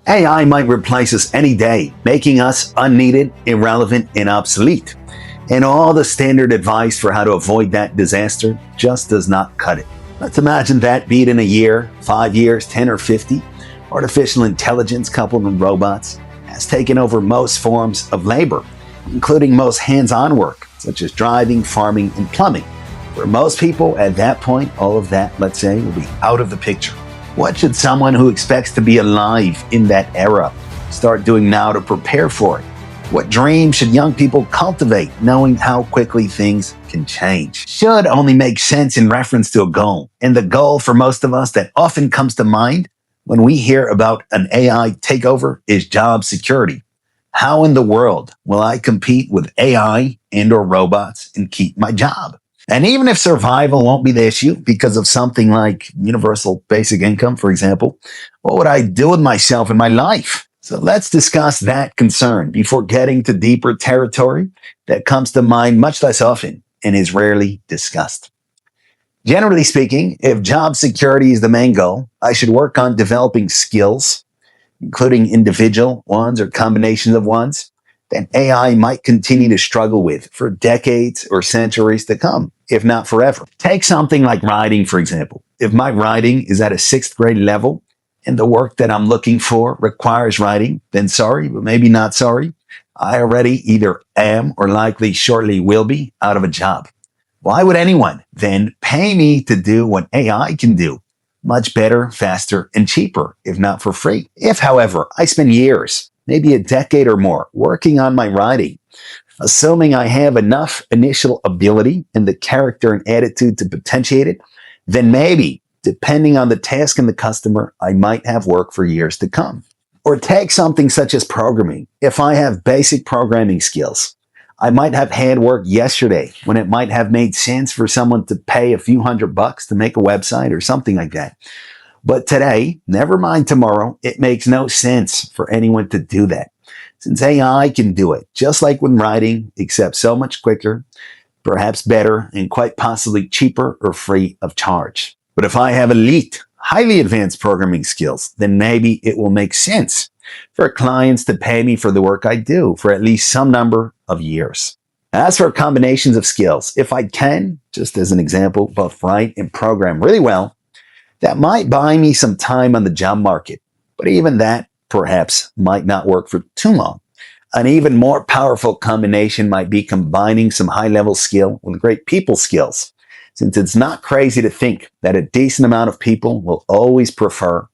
AI might replace us any day, making us unneeded, irrelevant, and obsolete. And all the standard advice for how to avoid that disaster just does not cut it. Let's imagine that, be it in a year, 5 years, 10 or 50, artificial intelligence coupled with robots has taken over most forms of labor, including most hands-on work, such as driving, farming, and plumbing. For most people, at that point, all of that, let's say, will be out of the picture. What should someone who expects to be alive in that era start doing now to prepare for it? What dreams should young people cultivate, knowing how quickly things can change? Should only make sense in reference to a goal. And the goal for most of us that often comes to mind when we hear about an AI takeover is job security. How in the world will I compete with AI and or robots and keep my job? And even if survival won't be the issue because of something like universal basic income, for example, what would I do with myself in my life? So let's discuss that concern before getting to deeper territory that comes to mind much less often and is rarely discussed. Generally speaking, if job security is the main goal, I should work on developing skills, including individual ones or combinations of ones, that AI might continue to struggle with for decades or centuries to come, if not forever. Take something like writing, for example. If my writing is at a 6th grade level and the work that I'm looking for requires writing, then sorry, but maybe not sorry. I already either am or likely shortly will be out of a job. Why would anyone then pay me to do what AI can do? Much better, faster, and cheaper, if not for free. If, however, I spend years, maybe a decade or more, working on my writing, assuming I have enough initial ability and the character and attitude to potentiate it, then maybe, depending on the task and the customer, I might have work for years to come. Or take something such as programming. If I have basic programming skills, I might have had work yesterday when it might have made sense for someone to pay a few $100 to make a website or something like that. But today, never mind tomorrow, it makes no sense for anyone to do that. Since AI can do it, just like when writing, except so much quicker, perhaps better, and quite possibly cheaper or free of charge. But if I have elite, highly advanced programming skills, then maybe it will make sense for clients to pay me for the work I do for at least some number of years. As for combinations of skills, if I can, just as an example, both write and program really well, that might buy me some time on the job market, but even that perhaps might not work for too long. An even more powerful combination might be combining some high-level skill with great people skills, since it's not crazy to think that a decent amount of people will always prefer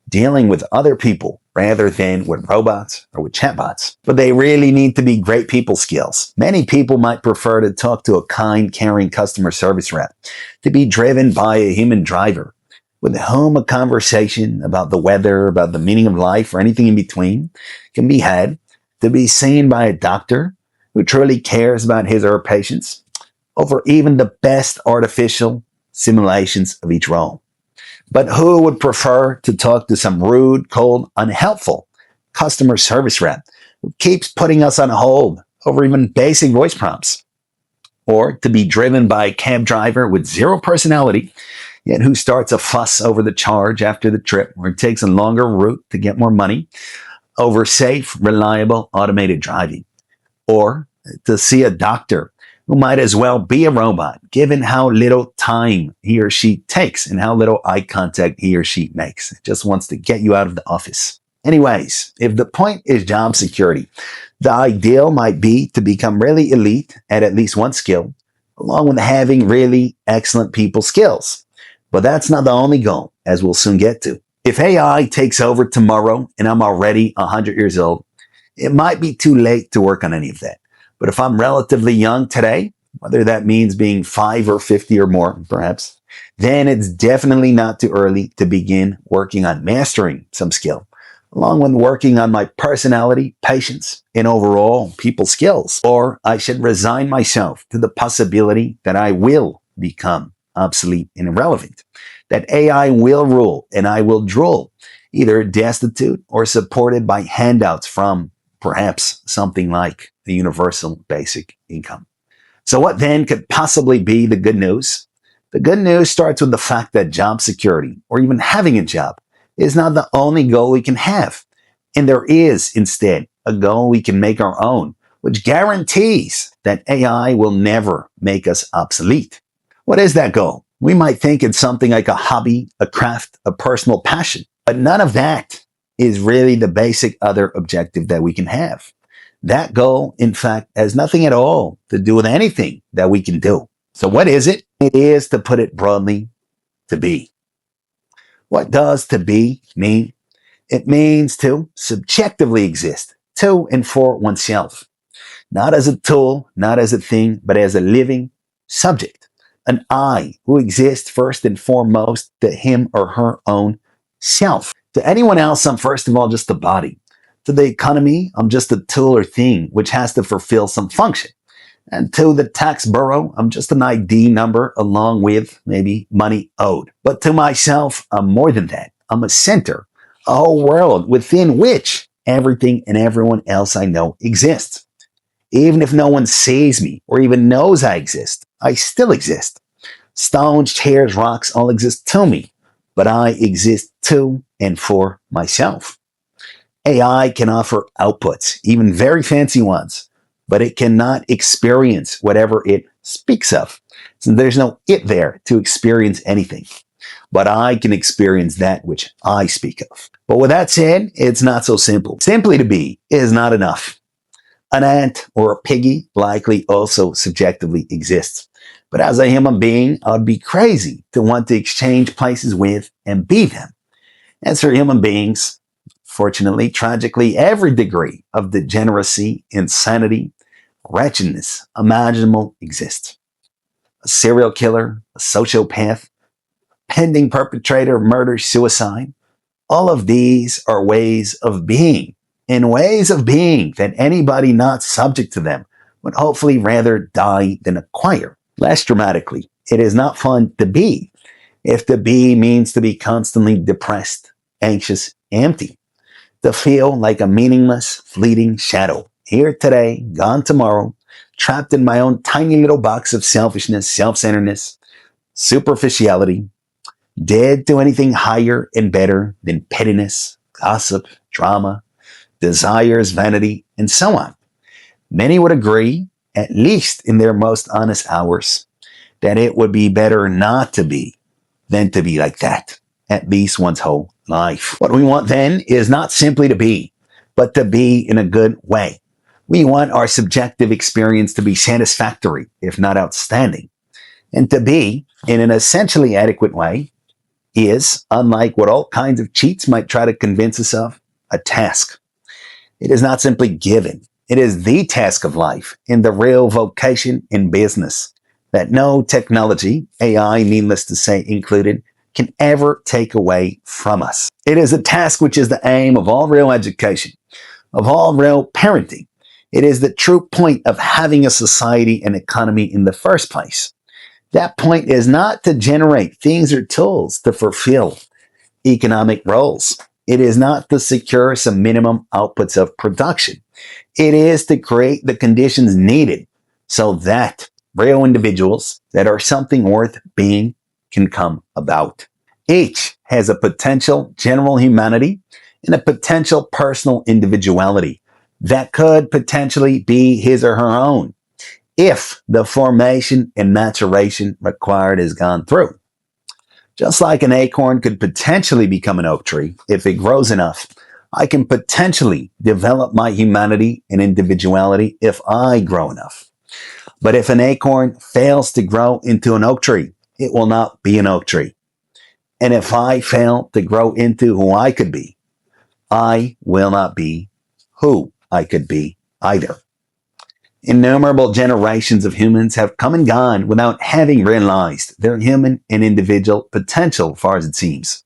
dealing with other people rather than with robots or with chatbots. But they really need to be great people skills. Many people might prefer to talk to a kind, caring customer service rep, to be driven by a human driver, with whom a conversation about the weather, about the meaning of life, or anything in between can be had, to be seen by a doctor who truly cares about his or her patients, over even the best artificial simulations of each role. But who would prefer to talk to some rude, cold, unhelpful customer service rep who keeps putting us on hold over even basic voice prompts? Or to be driven by a cab driver with zero personality, yet who starts a fuss over the charge after the trip or takes a longer route to get more money over safe, reliable, automated driving? Or to see a doctor who might as well be a robot, given how little time he or she takes and how little eye contact he or she makes. It just wants to get you out of the office. Anyways, if the point is job security, the ideal might be to become really elite at least one skill, along with having really excellent people skills. But that's not the only goal, as we'll soon get to. If AI takes over tomorrow and I'm already 100 years old, it might be too late to work on any of that. But if I'm relatively young today, whether that means being 5 or 50 or more, perhaps, then it's definitely not too early to begin working on mastering some skill, along with working on my personality, patience, and overall people skills. Or I should resign myself to the possibility that I will become obsolete and irrelevant, that AI will rule and I will drool, either destitute or supported by handouts from perhaps something like the universal basic income. So what then could possibly be the good news? The good news starts with the fact that job security, or even having a job, is not the only goal we can have. And there is, instead, a goal we can make our own, which guarantees that AI will never make us obsolete. What is that goal? We might think it's something like a hobby, a craft, a personal passion, but none of that is really the basic other objective that we can have. That goal, in fact, has nothing at all to do with anything that we can do. So what is it? It is, to put it broadly, to be. What does to be mean? It means to subjectively exist, to and for oneself. Not as a tool, not as a thing, but as a living subject. An I who exists first and foremost to him or her own self. To anyone else, I'm first of all just a body. To the economy, I'm just a tool or thing which has to fulfill some function. And to the tax bureau, I'm just an ID number along with maybe money owed. But to myself, I'm more than that. I'm a center, a whole world within which everything and everyone else I know exists. Even if no one sees me or even knows I exist, I still exist. Stones, chairs, rocks all exist to me, but I exist to and for myself. AI can offer outputs, even very fancy ones, but it cannot experience whatever it speaks of. So there's no it there to experience anything. But I can experience that which I speak of. But with that said, it's not so simple. Simply to be is not enough. An ant or a piggy likely also subjectively exists. But as a human being, I'd be crazy to want to exchange places with and be them. As for human beings, fortunately, tragically, every degree of degeneracy, insanity, wretchedness imaginable exists. A serial killer, a sociopath, pending perpetrator of murder, suicide, all of these are ways of being, and ways of being that anybody not subject to them would hopefully rather die than acquire. Less dramatically, it is not fun to be, if to be means to be constantly depressed, anxious, empty. To feel like a meaningless, fleeting shadow, here today, gone tomorrow, trapped in my own tiny little box of selfishness, self-centeredness, superficiality, dead to anything higher and better than pettiness, gossip, drama, desires, vanity, and so on. Many would agree, at least in their most honest hours, that it would be better not to be than to be like that, at least one's whole life. What we want then is not simply to be, but to be in a good way. We want our subjective experience to be satisfactory, if not outstanding. And to be in an essentially adequate way is, unlike what all kinds of cheats might try to convince us of, a task. It is not simply given. It is the task of life and the real vocation in business that no technology, AI needless to say included, can ever take away from us. It is a task which is the aim of all real education, of all real parenting. It is the true point of having a society and economy in the first place. That point is not to generate things or tools to fulfill economic roles. It is not to secure some minimum outputs of production. It is to create the conditions needed so that real individuals that are something worth being can come about. Each has a potential general humanity and a potential personal individuality that could potentially be his or her own if the formation and maturation required is gone through. Just like an acorn could potentially become an oak tree if it grows enough, I can potentially develop my humanity and individuality if I grow enough. But if an acorn fails to grow into an oak tree, it will not be an oak tree. And if I fail to grow into who I could be, I will not be who I could be either. Innumerable generations of humans have come and gone without having realized their human and individual potential, far as it seems.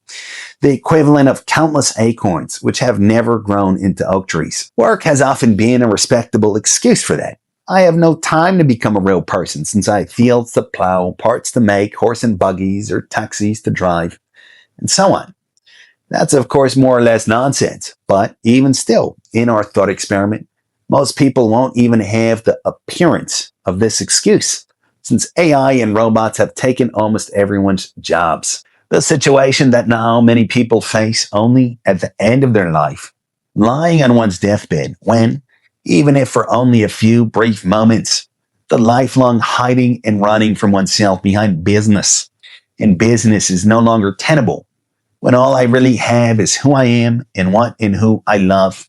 The equivalent of countless acorns which have never grown into oak trees. Work has often been a respectable excuse for that. I have no time to become a real person since I have fields to plow, parts to make, horse and buggies or taxis to drive, and so on. That's of course more or less nonsense, but even still, in our thought experiment, most people won't even have the appearance of this excuse, since AI and robots have taken almost everyone's jobs. The situation that now many people face only at the end of their life lying on one's deathbed when, even if for only a few brief moments, the lifelong hiding and running from oneself behind business. And business is no longer tenable when all I really have is who I am and what and who I love,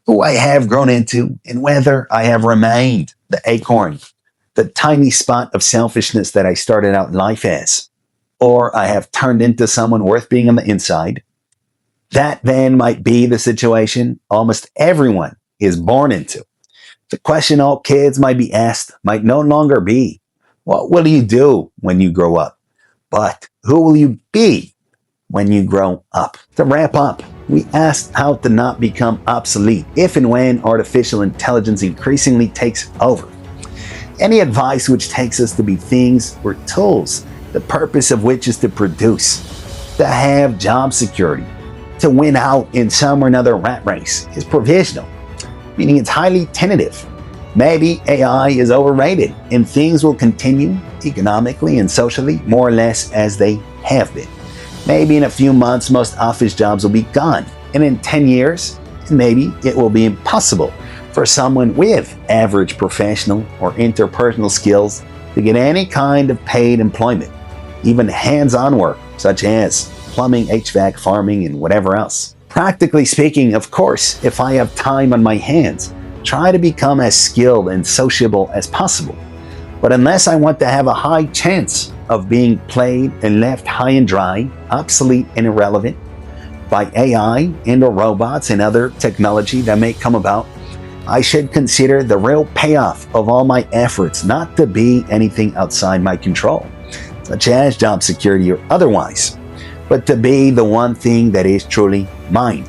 who I have grown into, and whether I have remained the acorn, the tiny spot of selfishness that I started out life as, or I have turned into someone worth being on the inside. That then might be the situation almost everyone is born into. The question all kids might be asked might no longer be, what will you do when you grow up? But who will you be when you grow up? To wrap up, we asked how to not become obsolete if and when artificial intelligence increasingly takes over. Any advice which takes us to be things or tools, the purpose of which is to produce, to have job security, to win out in some or another rat race is provisional, meaning it's highly tentative. Maybe AI is overrated and things will continue economically and socially more or less as they have been. Maybe in a few months, most office jobs will be gone. And in 10 years, maybe it will be impossible for someone with average professional or interpersonal skills to get any kind of paid employment, even hands-on work such as plumbing, HVAC, farming, and whatever else. Practically speaking, of course, if I have time on my hands, try to become as skilled and sociable as possible. But unless I want to have a high chance of being played and left high and dry, obsolete and irrelevant by AI and or robots and other technology that may come about, I should consider the real payoff of all my efforts not to be anything outside my control, such as job security or otherwise, but to be the one thing that is truly mine,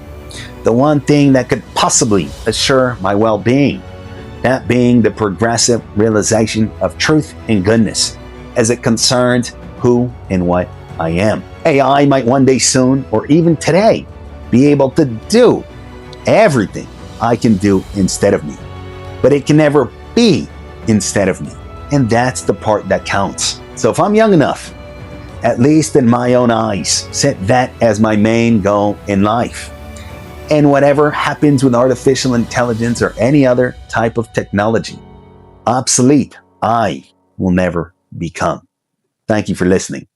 the one thing that could possibly assure my well-being, that being the progressive realization of truth and goodness as it concerns who and what I am. AI might one day soon, or even today, be able to do everything I can do instead of me, but it can never be instead of me. And that's the part that counts. So if I'm young enough, at least in my own eyes, set that as my main goal in life. And whatever happens with artificial intelligence or any other type of technology, obsolete, I will never become. Thank you for listening.